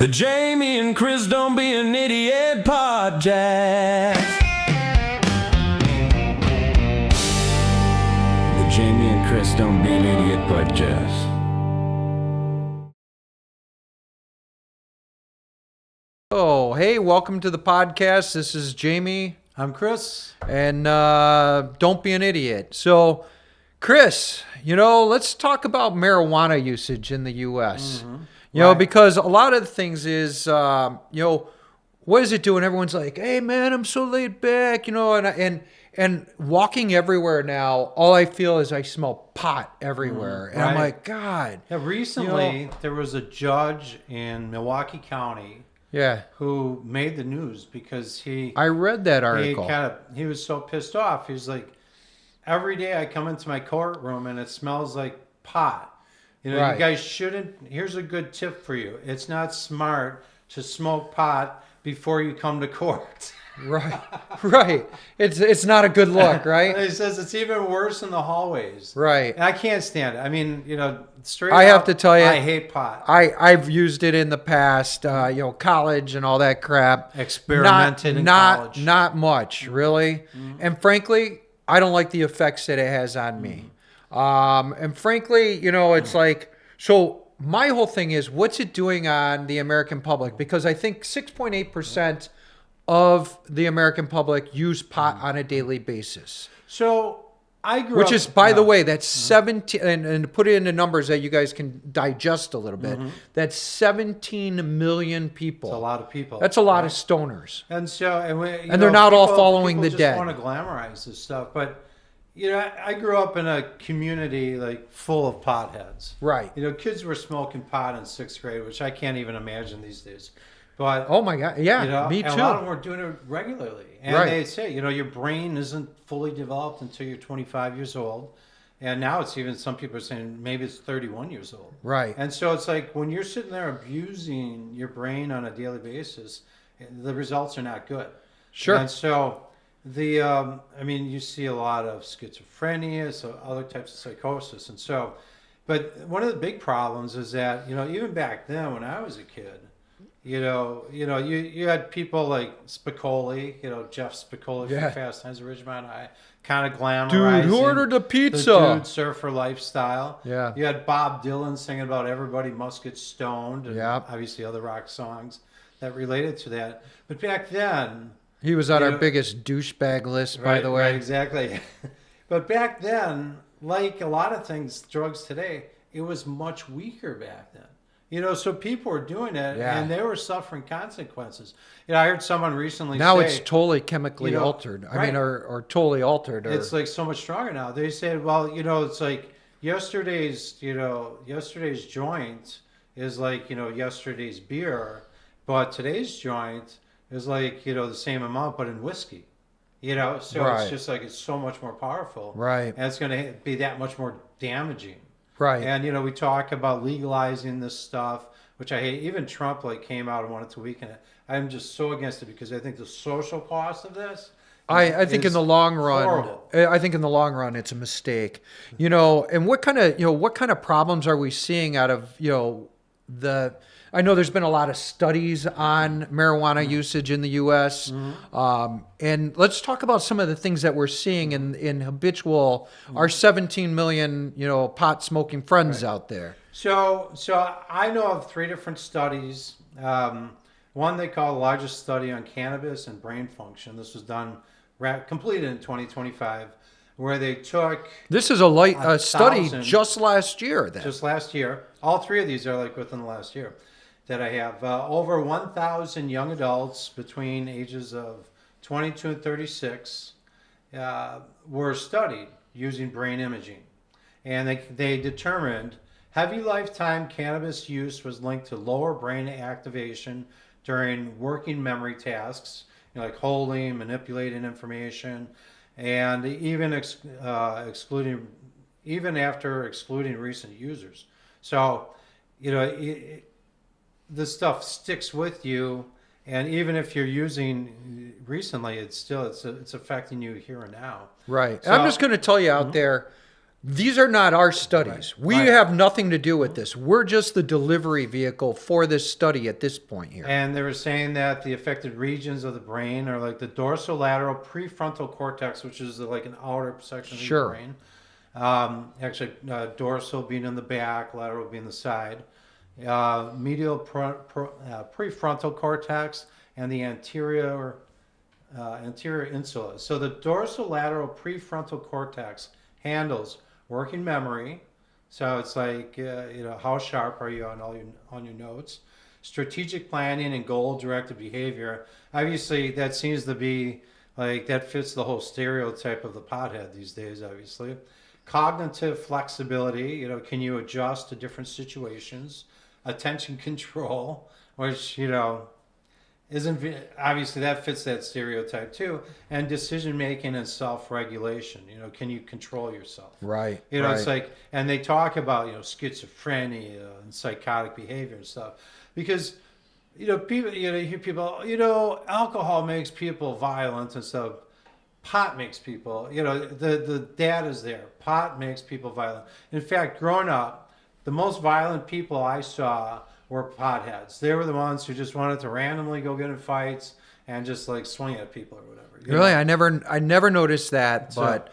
The Jamie and Chris Don't Be an Idiot podcast. The Jamie and Chris Don't Be an Idiot podcast. Oh, hey, welcome to the podcast. This is Jamie. I'm Chris. And don't be an idiot. So, Chris, let's talk about marijuana usage in the U.S. Because a lot of the things is, what is it doing? Everyone's like, hey, man, I'm so laid back, and walking everywhere now, all I feel is I smell pot everywhere. And I'm like, God. Yeah, recently, there was a judge in Milwaukee County who made the news because I read that article. He was so pissed off. He was like, every day I come into my courtroom and it smells like pot. You guys shouldn't. Here's a good tip for you. It's not smart to smoke pot before you come to court. Right. It's not a good look, right? He says it's even worse in the hallways. Right. And I can't stand it. I mean, straight I up, have to tell you, I hate pot. I've used it in the past, college and all that crap. Experimented in college. Not much, really. And frankly, I don't like the effects that it has on me. And frankly, it's like, so my whole thing is, what's it doing on the American public? Because I think 6.8% of the American public use pot on a daily basis. So I grew up... Which is, by the way, that's 17, and to put it into numbers that you guys can digest a little bit, that's 17 million people. That's a lot of people. That's a lot of stoners. And so, and they're not all following the dead. People just want to glamorize this stuff, but... I grew up in a community full of potheads. Right. Kids were smoking pot in 6th grade, which I can't even imagine these days. But oh my God, yeah, me too. And a lot of them were doing it regularly. And they say, your brain isn't fully developed until you're 25 years old. And now it's even, some people are saying maybe it's 31 years old. Right. And so it's like when you're sitting there abusing your brain on a daily basis, the results are not good. Sure. And so... you see a lot of schizophrenia, so other types of psychosis. And so, but one of the big problems is that, even back then when I was a kid, you had people like Spicoli, Jeff Spicoli from Fast Times at Ridgemont High, kind of glamorizing. Dude, who ordered the pizza? The dude surfer lifestyle. Yeah. You had Bob Dylan singing about everybody must get stoned. And yeah. Obviously other rock songs that related to that. But back then... He was on our biggest douchebag list, by the way. Right, exactly. But back then, like a lot of things, drugs today, it was much weaker back then. So people were doing it, and they were suffering consequences. I heard someone recently now say... it's totally chemically altered. I mean, or totally altered. It's like so much stronger now. They said, well, it's like yesterday's joint is like, yesterday's beer, but today's joint... is like, the same amount, but in whiskey, so it's just like, it's so much more powerful. Right. And it's going to be that much more damaging. Right. And, we talk about legalizing this stuff, which I hate. Even Trump came out and wanted to weaken it. I'm just so against it because I think the social cost of this I think in the long run, horrible. I think in the long run, it's a mistake, and what kind of problems are we seeing out of, I know there's been a lot of studies on marijuana usage in the U.S. And let's talk about some of the things that we're seeing in habitual, our 17 million, pot smoking friends out there. So I know of 3 different studies. One they call the largest study on cannabis and brain function. This was done, completed in 2025, where they took... This is a study just last year. Then. Just last year. All 3 of these are within the last year. That I have over 1,000 young adults between ages of 22 and 36 were studied using brain imaging. And they determined heavy lifetime cannabis use was linked to lower brain activation during working memory tasks, like holding, manipulating information, and even after excluding recent users. So, this stuff sticks with you, and even if you're using recently, it's affecting you here and now. Right. So, I'm just going to tell you out there, these are not our studies. Right. We Right. have nothing to do with this. We're just the delivery vehicle for this study at this point here. And they were saying that the affected regions of the brain are like the dorsolateral prefrontal cortex, which is like an outer section of Sure. the brain. Actually, dorsal being in the back, lateral being the side. Medial prefrontal cortex and the anterior insula. So the dorsolateral prefrontal cortex handles working memory. So it's like how sharp are you on your notes? Strategic planning and goal-directed behavior. Obviously, that seems to be like that fits the whole stereotype of the pothead these days. Obviously, cognitive flexibility. Can you adjust to different situations? Attention control, which isn't obviously that fits that stereotype too, and decision making and self-regulation. Can you control yourself? Right. It's like, and they talk about schizophrenia and psychotic behavior and stuff, because people you hear people alcohol makes people violent and stuff. Pot makes people the data's there. Pot makes people violent. In fact, growing up, the most violent people I saw were potheads. They were the ones who just wanted to randomly go get in fights and just like swing at people or whatever. Really, I never noticed that, but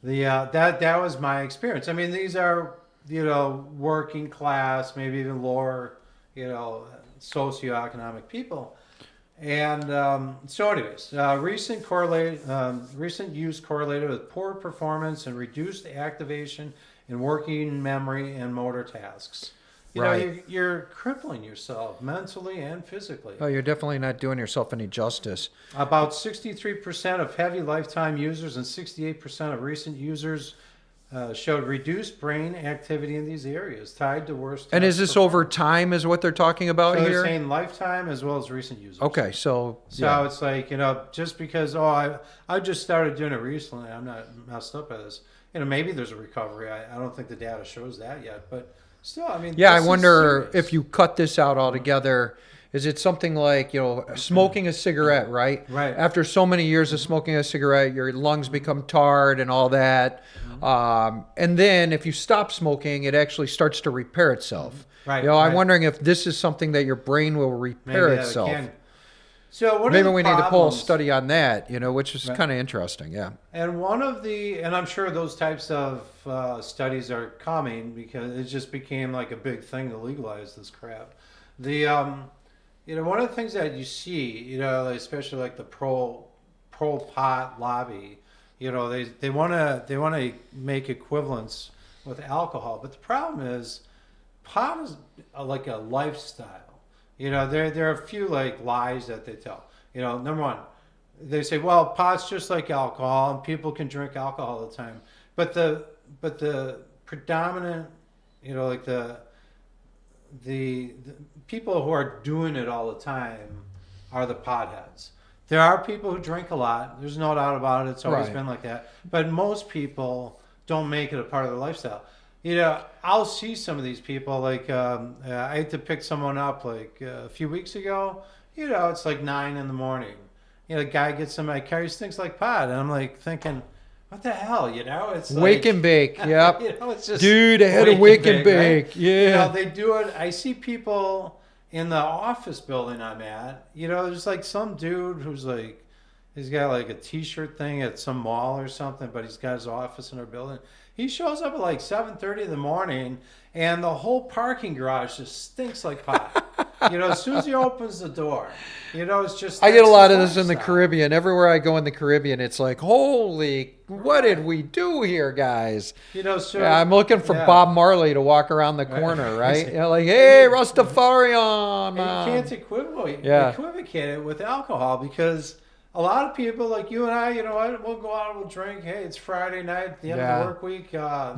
that was my experience. I mean, these are working class, maybe even lower socioeconomic people. And so, anyways, recent use correlated with poor performance and reduced activation in working memory and motor tasks. You're crippling yourself mentally and physically. Oh, you're definitely not doing yourself any justice. About 63% of heavy lifetime users and 68% of recent users showed reduced brain activity in these areas, tied to worse. And is this over time, is what they're talking about So here? they're saying lifetime as well as recent users. Okay, so It's like, just because, I just started doing it recently, I'm not messed up by this. Maybe there's a recovery. I don't think the data shows that yet, but still, I mean, yeah, I this is wonder serious. if you cut this out altogether, is it something like, smoking a cigarette, right? Right. After so many years of smoking a cigarette, your lungs become tarred and all that. And then if you stop smoking, it actually starts to repair itself. Right. I'm right. wondering if this is something that your brain will repair Maybe that itself. can. So Maybe we need to pull a problems- study on that, which is kind of interesting. Yeah. And and I'm sure those types of studies are coming because it just became like a big thing to legalize this crap. One of the things that you see, especially like the pro pot lobby, they want to make equivalents with alcohol, but the problem is pot is like a lifestyle. There are a few like lies that they tell. Number one, they say, well, pot's just like alcohol and people can drink alcohol all the time. But the predominant, like the people who are doing it all the time are the potheads. There are people who drink a lot. There's no doubt about it. It's always Right. been like that. But most people don't make it a part of their lifestyle. I'll see some of these people, like I had to pick someone up like a few weeks ago. It's like 9 a.m. A guy gets in my car, he stinks like pot. And I'm like thinking, what the hell, It's Wake like, and bake. Yep. It's just Dude, I had a wake and bake. right? Yeah. They do it. I see people in the office building I'm at. There's like some dude who's like, he's got like a t-shirt thing at some mall or something, but he's got his office in our building. He shows up at like 7:30 in the morning, and the whole parking garage just stinks like pot. As soon as he opens the door, it's just. I get a that's lot of his this in the lifestyle. Caribbean. Everywhere I go in the Caribbean, it's like, holy, what did we do here, guys? So Yeah, I'm looking for yeah. Bob Marley to walk around the corner, right? Like, hey, Rastafarian, And man. you can't equivocate it with alcohol because a lot of people like you and I, we'll go out and we'll drink. Hey, it's Friday night at the end of the work week.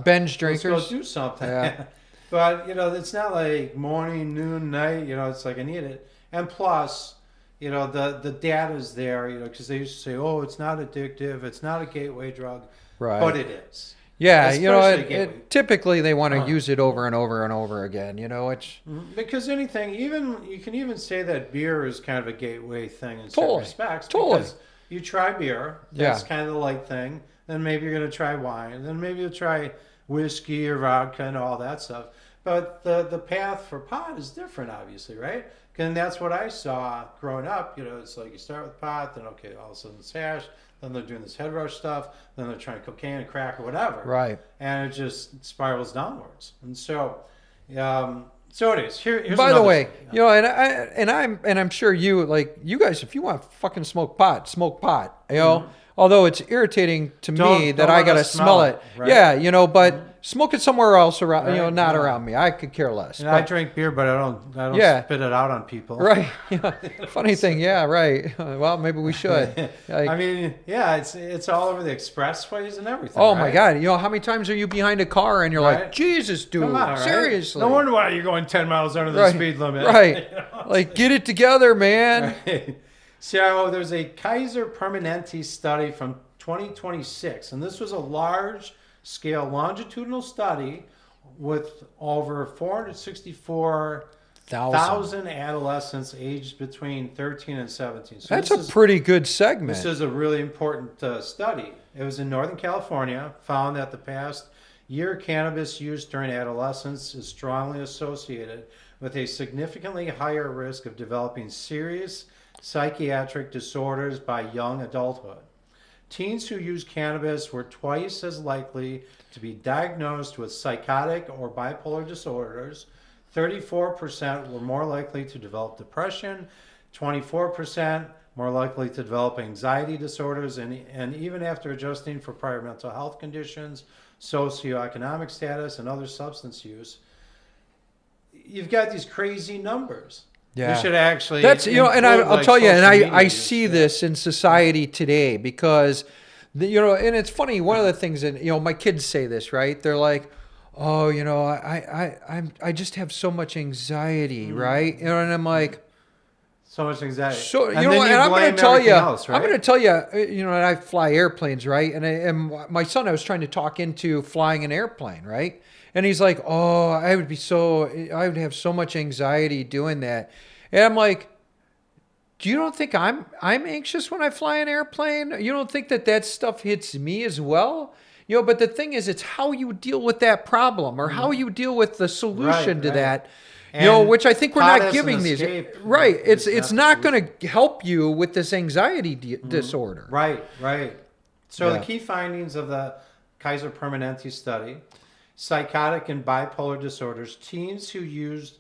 Binge drinkers. Let's go do something. Yeah. But, it's not like morning, noon, night. It's like I need it. And plus, the data's there, because they used to say, oh, it's not addictive. It's not a gateway drug. Right. But it is. Yeah, Especially gateway. typically they want to use it over and over and over again. It's Because anything, you can even say that beer is kind of a gateway thing in Totally. certain respects. Totally. Because you try beer, that's Yeah. kind of the light thing. Then maybe you're going to try wine. Then maybe you'll try whiskey or vodka and all that stuff. But the path for pot is different, obviously, right? And that's what I saw growing up. It's like you start with pot, then okay, all of a sudden it's hash, then they're doing this head rush stuff, then they're trying cocaine and crack or whatever. Right. And it just spirals downwards. And so, so it is. Here's By the way, thing. I'm sure you guys, if you want to fucking smoke pot, smoke pot. Although it's irritating to me that I gotta smell it. Right? Yeah, but smoke it somewhere else around, not around me. I could care less. And but, I drink beer, but I don't spit it out on people. Right. Yeah. Funny thing. Yeah. Right. Well, maybe we should. I mean, yeah, it's all over the expressways and everything. Oh right? my God! How many times are you behind a car and you're Right. like, Jesus, dude, Come on, right? seriously? No wonder why you're going 10 miles under the speed limit. Right. Like, get it together, man. Right. So there's a Kaiser Permanente study from 2026, and this was a large-scale longitudinal study with over 464,000 adolescents aged between 13 and 17. So That's a pretty good segment. This is a really important study. It was in Northern California, found that the past year cannabis use during adolescence is strongly associated with a significantly higher risk of developing serious psychiatric disorders by young adulthood. Teens who use cannabis were twice as likely to be diagnosed with psychotic or bipolar disorders. 34% were more likely to develop depression, 24% more likely to develop anxiety disorders, and even after adjusting for prior mental health conditions, socioeconomic status, and other substance use, you've got these crazy numbers. Yeah. You should actually. That's and I'll tell you, and I see use. this in society today because, and it's funny. One of the things that my kids say this, right? They're like, "Oh, I just have so much anxiety, right?" And I'm like, so much anxiety. So and and I'm going to tell you, I'm going to tell you, and I fly airplanes, right? And my son, I was trying to talk into flying an airplane, right? And he's like, "Oh, I would have so much anxiety doing that." And I'm like, "Do you don't think I'm anxious when I fly an airplane? You don't think that stuff hits me as well?" But the thing is, it's how you deal with that problem or how you deal with the solution to that. Which I think we're not giving these. Right. It's not going to help you with this anxiety disorder. Right. So the key findings of the Kaiser Permanente study: psychotic and bipolar disorders. Teens who used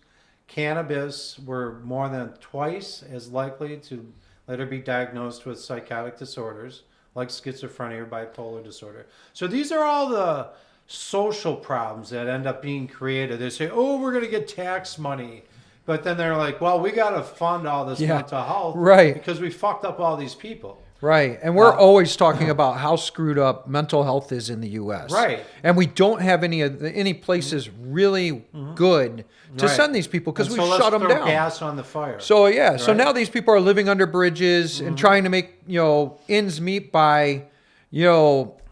cannabis were more than twice as likely to later be diagnosed with psychotic disorders like schizophrenia or bipolar disorder. So these are all the social problems that end up being created. They say, "Oh, we're going to get tax money." But then they're like, "Well, we got to fund all this mental health because we fucked up all these people." Right. And we're always talking about how screwed up mental health is in the U.S. Right. And we don't have any places really good to send these people because we shut them down. Gas on the fire. So, so now these people are living under bridges and trying to make, ends meet by,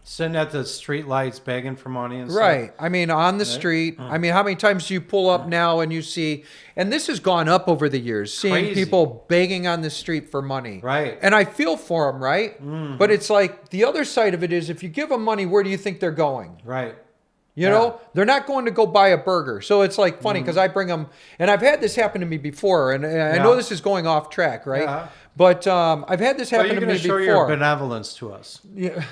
sitting at the street lights begging for money and right. stuff. I mean, on the street. I mean, how many times do you pull up now and you see, and this has gone up over the years, seeing people begging on the street for money. Right. And I feel for them, right? But it's like the other side of it is if you give them money, where do you think they're going? Right. You know, they're not going to go buy a burger. So it's like funny because I bring them, and I've had this happen to me before, and I know this is going off track, right? Yeah. But I've had this happen to me before. You're going to show your benevolence to us. Yeah.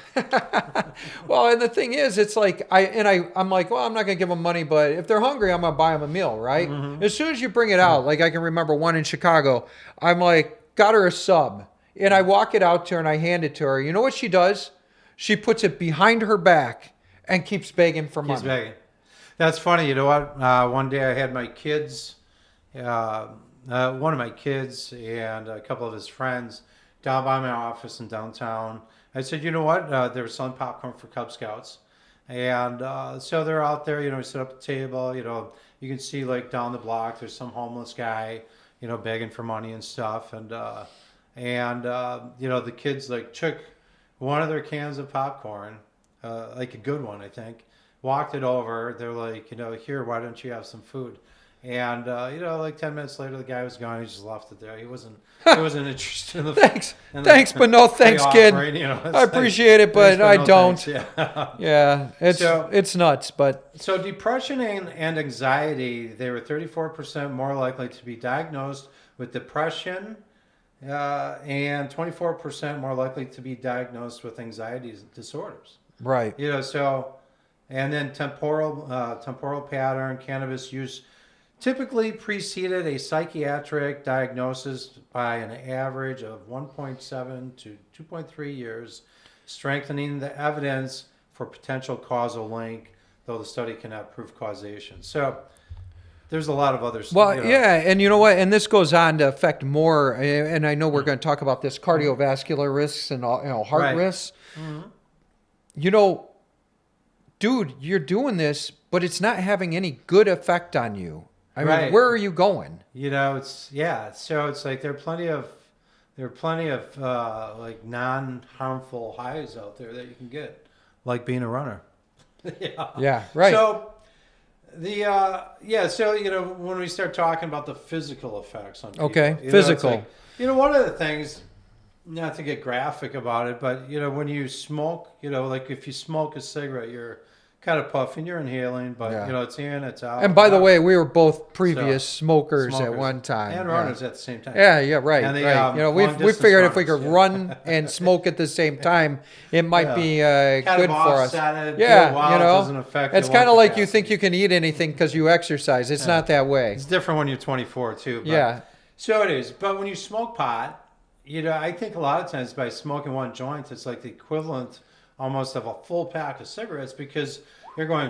Well, and the thing is, it's like I'm like, well, I'm not going to give them money, but if they're hungry, I'm going to buy them a meal, right? As soon as you bring it out, like I can remember one in Chicago, I'm like, got her a sub, and I walk it out to her and I hand it to her. You know what she does? She puts it behind her back and keeps begging for money. Keeps begging. That's funny. You know what? One day I had my kids, one of my kids and a couple of his friends down by my office in downtown. I said, you know what? They were selling popcorn for Cub Scouts. And so they're out there, we set up a table, you can see like down the block, there's some homeless guy, begging for money and stuff. And the kids like took one of their cans of popcorn, like a good one, I think, walked it over. They're like, here, why don't you have some food? And like 10 minutes later, the guy was gone. He just left it there. He wasn't interested in the Thanks, but no thanks, kid. offering, I appreciate it, but I no don't. thanks, yeah. Yeah, it's nuts, but So depression and anxiety, they were 34% more likely to be diagnosed with depression, and 24% more likely to be diagnosed with anxiety disorders. right. And then temporal pattern, cannabis use typically preceded a psychiatric diagnosis by an average of 1.7 to 2.3 years, strengthening the evidence for potential causal link, though the study cannot prove causation. So there's a lot of other stuff. Well, yeah, and you know what? And this goes on to affect more, and I know we're going to talk about this, cardiovascular risks and heart Right. risks. Mm-hmm. Dude, you're doing this, but it's not having any good effect on you. I mean, Right. where are you going? So it's like there are plenty of like non-harmful highs out there that you can get, like being a runner. Yeah, right. So when we start talking about the physical effects on people, Okay, it's physical. like, one of the things, not to get graphic about it, but when you smoke, like if you smoke a cigarette, you're kind of puffing, you're inhaling, but Yeah. it's in, it's out. And by the way, we were both previous smokers at smokers one time. and runners at the same time. Yeah, right, And the, right. We long-distance figured if we runners, could yeah. run and smoke at the same time, it might be Kind good of for us. offset it, Yeah, while it doesn't affect it's your lung kind of like you capacity. think you can eat anything because you exercise. It's not that way. It's different when you're 24 too. But, Yeah. So it is. But when you smoke pot, I think a lot of times by smoking one joint, it's like the equivalent almost of a full pack of cigarettes, because you're going,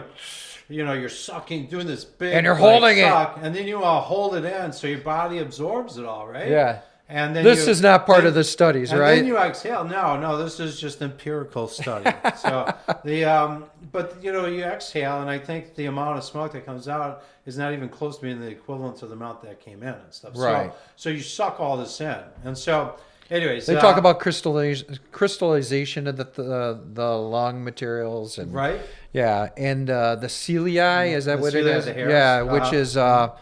you're sucking, doing this big, And you're holding it. suck, and then you hold it in so your body absorbs it all, right? Yeah. And then This is not part of the studies, and right? then you exhale. No, this is just empirical study. So but you exhale, and I think the amount of smoke that comes out is not even close to being the equivalent to the amount that came in and stuff. Right. So you suck all this in, and so, anyways, They talk about crystallization of the lung materials and right. yeah, and the ciliae, is that The what it cilia, is? the hairs. Yeah, which is a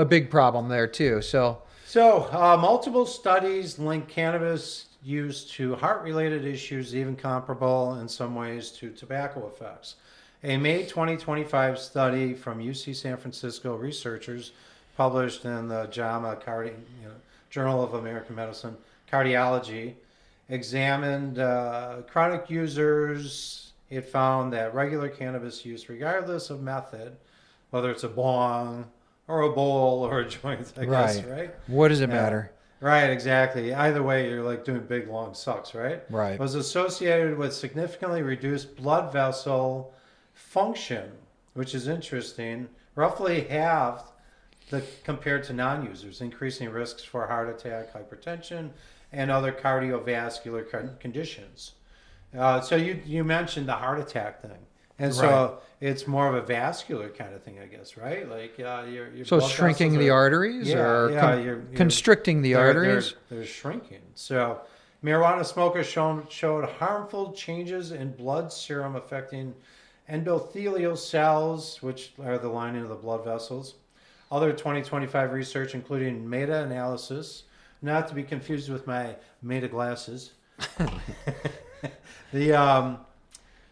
big problem there too. So Multiple studies link cannabis use to heart-related issues, even comparable in some ways to tobacco effects. A May 2025 study from UC San Francisco researchers published in the JAMA Journal of American Medicine Cardiology examined chronic users. It found that regular cannabis use, regardless of method, whether it's a bong or a bowl or a joint, I guess, right? What does it matter? Right, exactly. Either way, you're like doing big, long sucks, right? Right. Was associated with significantly reduced blood vessel function, which is interesting, roughly halved compared to non-users, increasing risks for heart attack, hypertension, and other cardiovascular conditions. So you mentioned the heart attack thing. And so it's more of a vascular kind of thing, I guess, right? Like your So blood shrinking vessels the are- arteries or you're constricting the arteries? They're shrinking. So marijuana smokers showed harmful changes in blood serum affecting endothelial cells, which are the lining of the blood vessels. Other 2025 research, including meta-analysis, not to be confused with my meta glasses.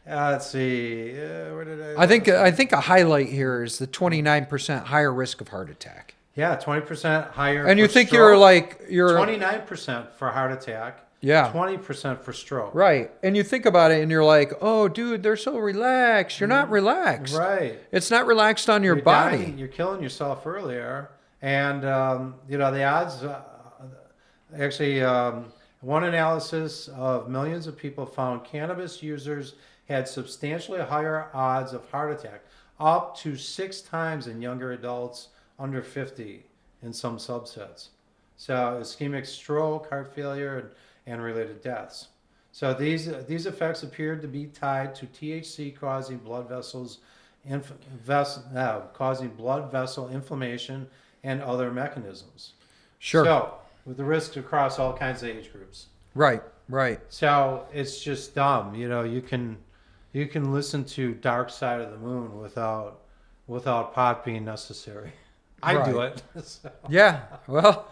Let's see. Where did I think a highlight here is the 29% higher risk of heart attack. Yeah, 20% higher. And you for think stroke, you're 29% for heart attack. Yeah. 20% for stroke. right, and you think about it, and you're like, oh, dude, they're so relaxed. You're not relaxed. Right. It's not relaxed on your You're body. dying, you're killing yourself earlier, and the odds. One analysis of millions of people found cannabis users had substantially higher odds of heart attack, up to 6 times in younger adults under 50 in some subsets. So ischemic stroke, heart failure, and related deaths. So these effects appeared to be tied to THC causing blood vessel inflammation and other mechanisms. Sure. So with the risks across all kinds of age groups. Right. So it's just dumb. You can listen to Dark Side of the Moon without pot being necessary. I do Right. it. So- Yeah. Well,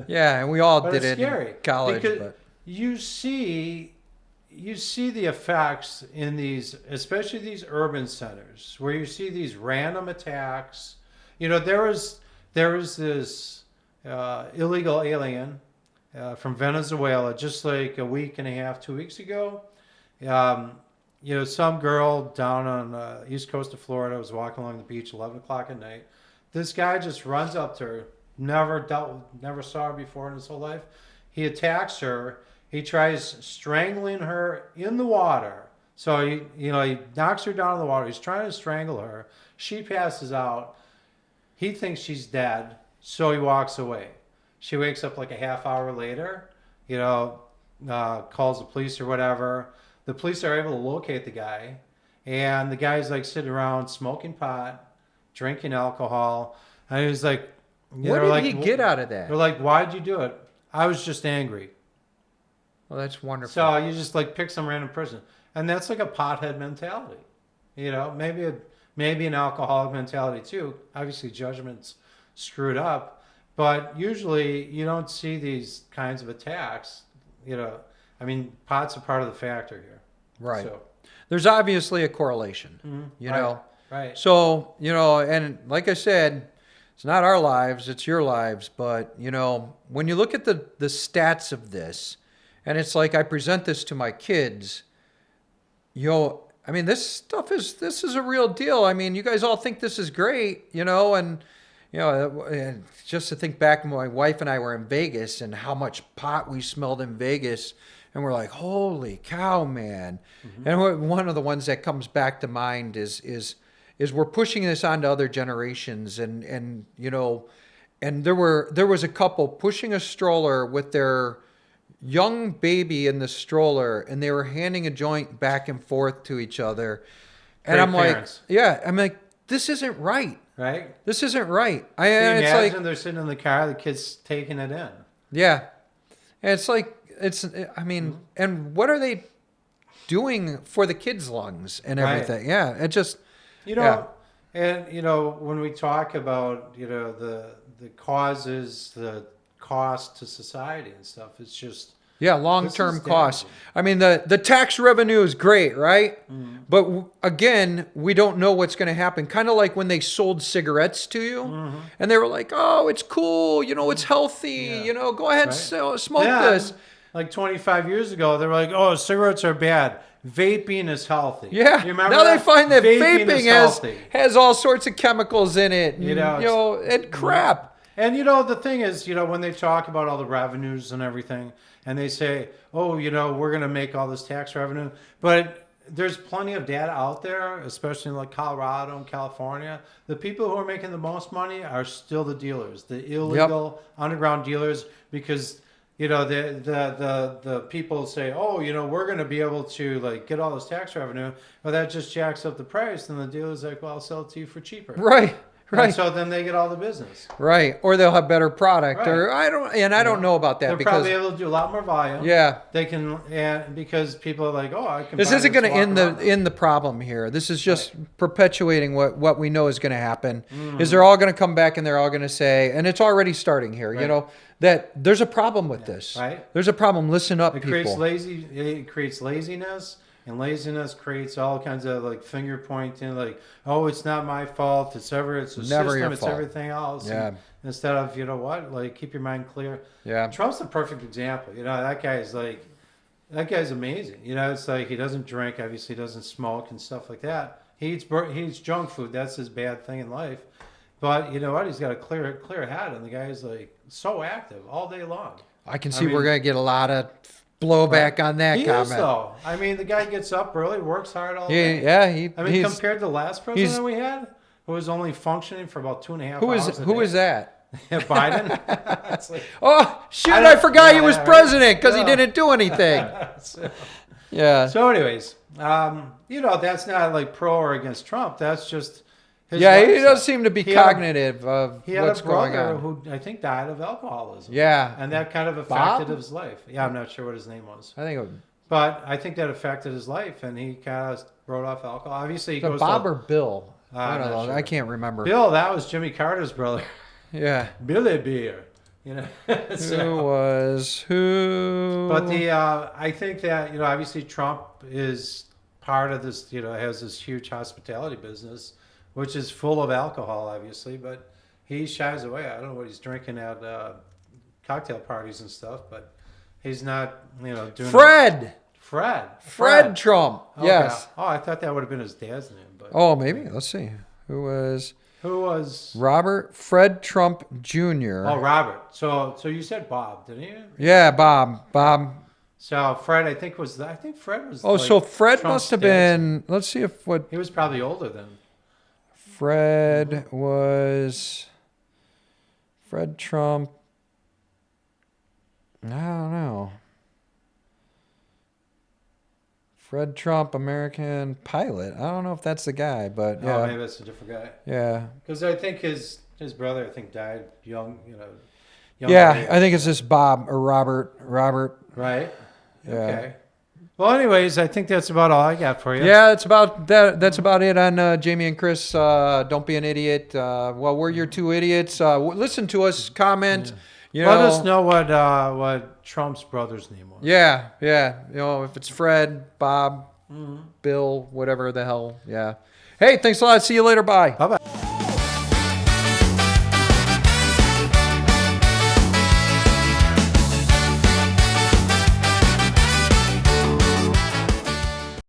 yeah, and we all But did it's it scary in college. because But you see the effects in these, especially these urban centers, where you see these random attacks. You know, there was this illegal alien from Venezuela just like a week and a half, 2 weeks ago. You know, some girl down on the east coast of Florida was walking along the beach 11 o'clock at night. This guy just runs up to her, never saw her before in his whole life. He attacks her. He tries strangling her in the water. So he knocks her down in the water. He's trying to strangle her. She passes out. He thinks she's dead, so he walks away. She wakes up like a half hour later, calls the police or whatever. The police are able to locate the guy, and the guy's like sitting around smoking pot, drinking alcohol. And he was like, what did he get out of that? They're like, why'd you do it? I was just angry. Well, that's wonderful. So you just like pick some random person, and that's like a pothead mentality. Maybe an alcoholic mentality too. Obviously, judgment's screwed up, but usually you don't see these kinds of attacks. I mean, pot's a part of the factor here. Right. So, There's obviously a correlation. You right, know. Right. So and like I said, it's not our lives; it's your lives. But when you look at the stats of this, and it's like I present this to my kids. I mean, this is a real deal. I mean, you guys all think this is great, and just to think back when my wife and I were in Vegas and how much pot we smelled in Vegas, and we're like, holy cow, man. And one of the ones that comes back to mind is we're pushing this on to other generations, and there was a couple pushing a stroller with their young baby in the stroller, and they were handing a joint back and forth to each other. And Great I'm parents. I'm like, this isn't right. Right. This isn't right. Can you It's imagine like, they're sitting in the car, the kid's taking it in. yeah. And it's like, and what are they doing for the kids' lungs and Right. everything? Yeah. It just, And when we talk about the causes, the cost to society and stuff, it's just long-term this is costs. damaging. I mean, the tax revenue is great, right? But again, we don't know what's going to happen. Kind of like when they sold cigarettes to you, and they were like, "Oh, it's cool. It's healthy. Yeah. Go ahead, Right. smoke Yeah, this." Like 25 years ago, they were like, "Oh, cigarettes are bad. Vaping is healthy." Yeah. You remember Now that? they find that vaping is healthy. has all sorts of chemicals in it, and, and crap. And the thing is, when they talk about all the revenues and everything, and they say, "Oh, we're going to make all this tax revenue," but there's plenty of data out there, especially in like Colorado and California. The people who are making the most money are still the dealers, the illegal underground dealers, because the people say, "Oh, we're going to be able to like get all this tax revenue," well, that just jacks up the price, and the dealer's like, "Well, I'll sell it to you for cheaper." Right. Right. And so then they get all the business. Right. Or they'll have better product. Right. Or I don't know about that They're because probably able to do a lot more volume. yeah. They can, and because people are like, "Oh, I can." This buy isn't going to walk end around." the problem here. This is just perpetuating what we know is going to happen. Is they're all going to come back and they're all going to say, and it's already starting here. Right. That there's a problem with this. Right. There's a problem. Listen up, It people. creates laziness, and laziness creates all kinds of like finger pointing, like, "Oh, it's not my fault. It's Never system. your It's fault." everything else." Yeah. And instead of like keep your mind clear. Yeah. Trump's the perfect example. That guy's amazing. It's like he doesn't drink, obviously he doesn't smoke and stuff like that. He eats junk food. That's his bad thing in life. But you know what? He's got a clear head, and the guy's like so active all day long. I can see we're going to get a lot of blowback on that He comment. is, though. I mean, the guy gets up early, works hard all Yeah, day. yeah. I mean, he's, compared to the last president we had, who was only functioning for about 2.5 who hours. is that? Biden. It's like, Oh shoot! I I, don't- forgot he yeah, was right. president because he Yeah. didn't do anything. so, Yeah. so anyways, that's not like pro or against Trump. That's just his Yeah, he lifestyle. does seem to be He had a- cognitive of He had what's a going brother on. who I think died of alcoholism. Yeah. And that kind of Bob? affected his life. Yeah, I'm not sure what his name was. I think it But I think that affected his life, and he kind of wrote off alcohol. Obviously, he was goes Bob to or Bill. I I'm don't not know. sure. I can't remember. Bill. That was Jimmy Carter's brother. Yeah. Billy Beer. Who? But I think that obviously Trump is part of this. Has this huge hospitality business, which is full of alcohol, obviously, but he shies away. I don't know what he's drinking at cocktail parties and stuff, but he's not doing Fred Trump. Okay. Yes. Oh, I thought that would have been his dad's name, but Oh, maybe. Let's see. Who was Robert Fred Trump Jr.? Oh, Robert. So you said Bob, didn't you? Yeah, Bob. So Fred, I think Fred was. Oh, like so Fred Trump's must have dad's- been. Let's see if what He was probably older than. Fred was. Fred Trump. I don't know. Fred Trump, American pilot. I don't know if that's the guy, but yeah. Oh, maybe that's a different guy. Yeah. Because I think his brother, died young. Young Yeah, age. I think it's just Bob or Robert. Right. Yeah. Okay. Well, anyways, I think that's about all I got for you. Yeah, it's about that. That's about it on Jamie and Chris. Don't be an idiot. Well, we're your two idiots. Listen to us. Comment. Let us know what Trump's brother's name was. Yeah. If it's Fred, Bob, Bill, whatever the hell. Yeah. Hey, thanks a lot. See you later. Bye. Bye bye.